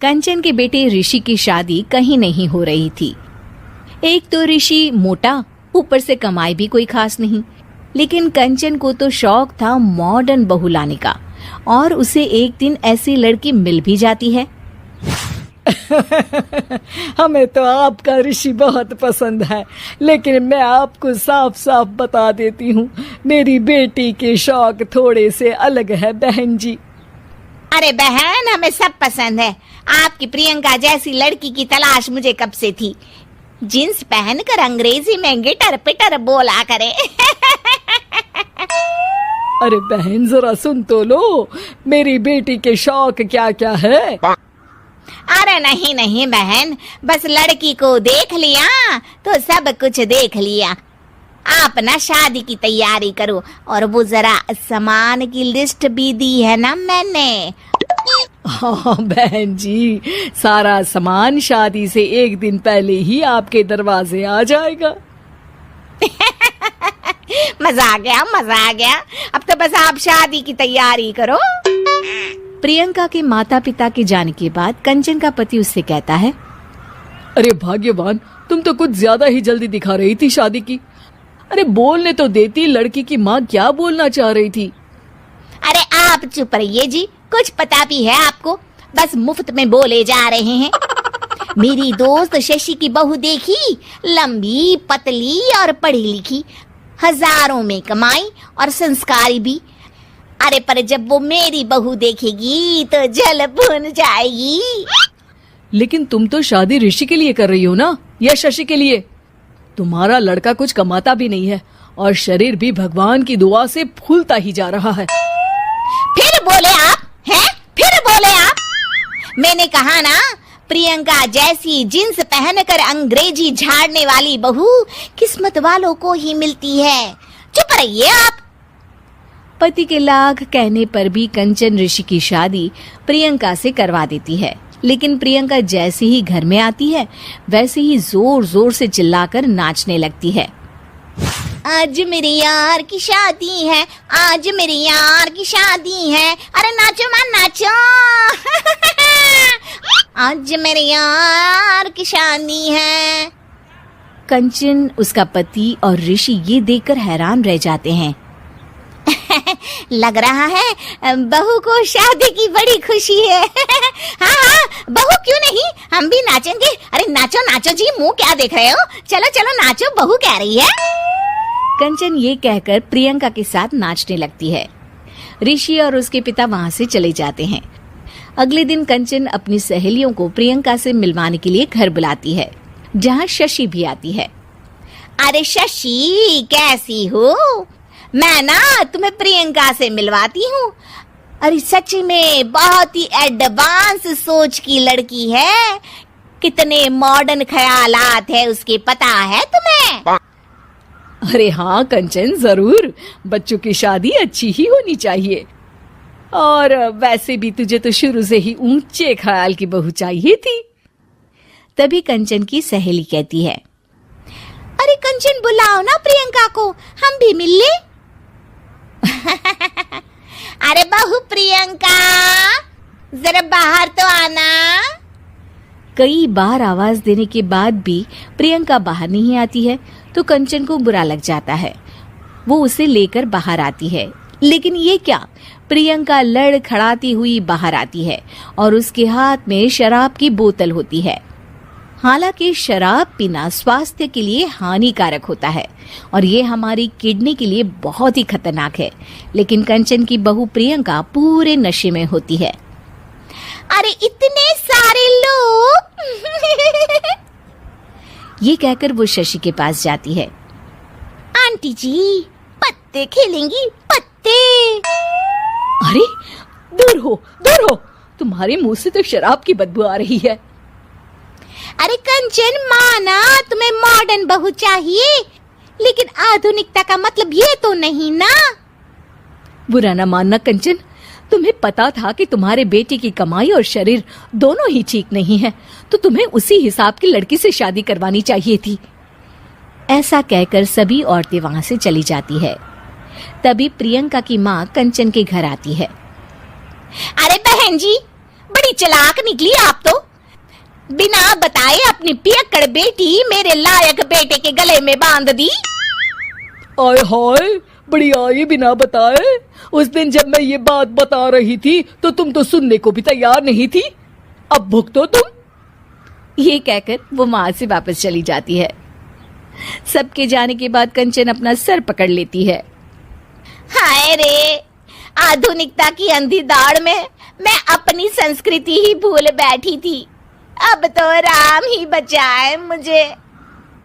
कंचन के बेटे ऋषि की शादी कहीं नहीं हो रही थी। एक तो ऋषि मोटा, ऊपर से कमाई भी कोई खास नहीं। लेकिन कंचन को तो शौक था मॉडर्न बहू लाने का, और उसे एक दिन ऐसी लड़की मिल भी जाती है। हमें तो आपका ऋषि बहुत पसंद है, लेकिन मैं आपको साफ साफ बता देती हूँ, मेरी बेटी के शौक थोड़े से अलग है बहन जी। अरे बहन, हमें सब पसंद है। आपकी प्रियंका जैसी लड़की की तलाश मुझे कब से थी। जींस पहनकर अंग्रेजी में गिटर पिटर बोला करे। अरे बहन, जरा सुन तो लो, मेरी बेटी के शौक क्या क्या है। अरे नहीं नहीं बहन, बस लड़की को देख लिया तो सब कुछ देख लिया। आप ना शादी की तैयारी करो, और वो जरा सामान की लिस्ट भी दी है ना मैंने। हाँ बहन जी, सारा सामान शादी से एक दिन पहले ही आपके दरवाजे आ जाएगा। मजा आ गया, मजा आ गया। अब तो बस आप शादी की तैयारी करो। प्रियंका के माता पिता के जाने के बाद कंचन का पति उससे कहता है, अरे भाग्यवान, तुम तो कुछ ज्यादा ही जल्दी दिखा रही थी शादी की। अरे बोलने तो देती, लड़की की माँ क्या बोलना चाह रही थी। अरे आप चुप रहिए जी, कुछ पता भी है आपको, बस मुफ्त में बोले जा रहे हैं। मेरी दोस्त शशि की बहू देखी, लंबी पतली और पढ़ी लिखी, हजारों में कमाई और संस्कारी भी। अरे पर जब वो मेरी बहू देखेगी तो जल भुन जाएगी। लेकिन तुम तो शादी ऋषि के लिए कर रही हो ना, या शशि के लिए? तुम्हारा लड़का कुछ कमाता भी नहीं है, और शरीर भी भगवान की दुआ से फूलता ही जा रहा है। फिर बोले आप हैं? फिर बोले आप? मैंने कहा ना, प्रियंका जैसी जींस पहनकर अंग्रेजी झाड़ने वाली बहू किस्मत वालों को ही मिलती है। चुप रहिए आप। पति के लाख कहने पर भी कंचन ऋषि की शादी प्रियंका से करवा देती है। लेकिन प्रियंका जैसे ही घर में आती है, वैसे ही जोर जोर से चिल्लाकर नाचने लगती है। आज मेरे यार की शादी है, आज मेरे यार की शादी है। अरे नाचो मां नाचो। आज मेरे यार की शादी है। कंचन, उसका पति और ऋषि ये देखकर हैरान रह जाते हैं। लग रहा है बहू को शादी की बड़ी खुशी है। हाँ हाँ, बहू क्यों नहीं, हम भी नाचेंगे। अरे नाचो नाचो जी, मुंह क्या देख रहे हो, चलो चलो नाचो, बहू कह रही है। कंचन ये कहकर प्रियंका के साथ नाचने लगती है। ऋषि और उसके पिता वहां से चले जाते हैं। अगले दिन कंचन अपनी सहेलियों को प्रियंका से मिलवाने के लिए घर बुलाती है, जहाँ शशि भी आती है। अरे शशि, कैसी हो? मैं ना तुम्हें प्रियंका से मिलवाती हूँ। अरे सच में बहुत ही एडवांस सोच की लड़की है। कितने मॉडर्न ख्यालात है उसके, पता है तुम्हें? अरे हाँ कंचन, जरूर। बच्चों की शादी अच्छी ही होनी चाहिए, और वैसे भी तुझे तो शुरू से ही ऊंचे ख्याल की बहू चाहिए थी। तभी कंचन की सहेली कहती है, अरे कंचन, बुलाओ ना प्रियंका को, हम भी मिल ले। अरे बहू प्रियंका, जरा बाहर तो आना। कई बार आवाज देने के बाद भी प्रियंका बाहर नहीं आती है, तो कंचन को बुरा लग जाता है। वो उसे लेकर बाहर आती है, लेकिन ये क्या, प्रियंका लड़खड़ाती हुई बाहर आती है और उसके हाथ में शराब की बोतल होती है। हालांकि शराब पीना स्वास्थ्य के लिए हानिकारक होता है और ये हमारी किडनी के लिए बहुत ही खतरनाक है, लेकिन कंचन की बहू प्रियंका पूरे नशे में होती है। अरे इतने सारे लोग। ये कहकर वो शशि के पास जाती है। आंटी जी, पत्ते खेलेंगी, पत्ते। अरे दूर हो, दूर हो, तुम्हारे मुंह से तो शराब की बदबू आ रही है। अरे कंचन, माना तुम्हें मॉडर्न बहू चाहिए, लेकिन आधुनिकता का मतलब ये तो नहीं ना। बुरा ना मानना कंचन, तुम्हें पता था कि तुम्हारे बेटे की कमाई और शरीर दोनों ही ठीक नहीं है, तो तुम्हें उसी हिसाब की लड़की से शादी करवानी चाहिए थी। ऐसा कहकर सभी औरतें वहां से चली जाती है। तभी प्रियंका की माँ कंचन के घर आती है। अरे बहन जी, बड़ी चालाक निकली आप तो। बिना बताए अपनी पियक्कड़ बेटी मेरे लायक बेटे के गले में बांध दी। आय हाय, बड़ी आई बिना बताए। उस दिन जब मैं ये बात बता रही थी तो तुम तो सुनने को भी तैयार नहीं थी। अब भुगतो तुम। ये कहकर वो वहां से वापस चली जाती है। सबके जाने के बाद कंचन अपना सर पकड़ लेती है। हाय रे, आधुनिकता की अंधी दौड़ में मैं अपनी संस्कृति ही भूल बैठी थी। अब तो राम ही बचाए मुझे।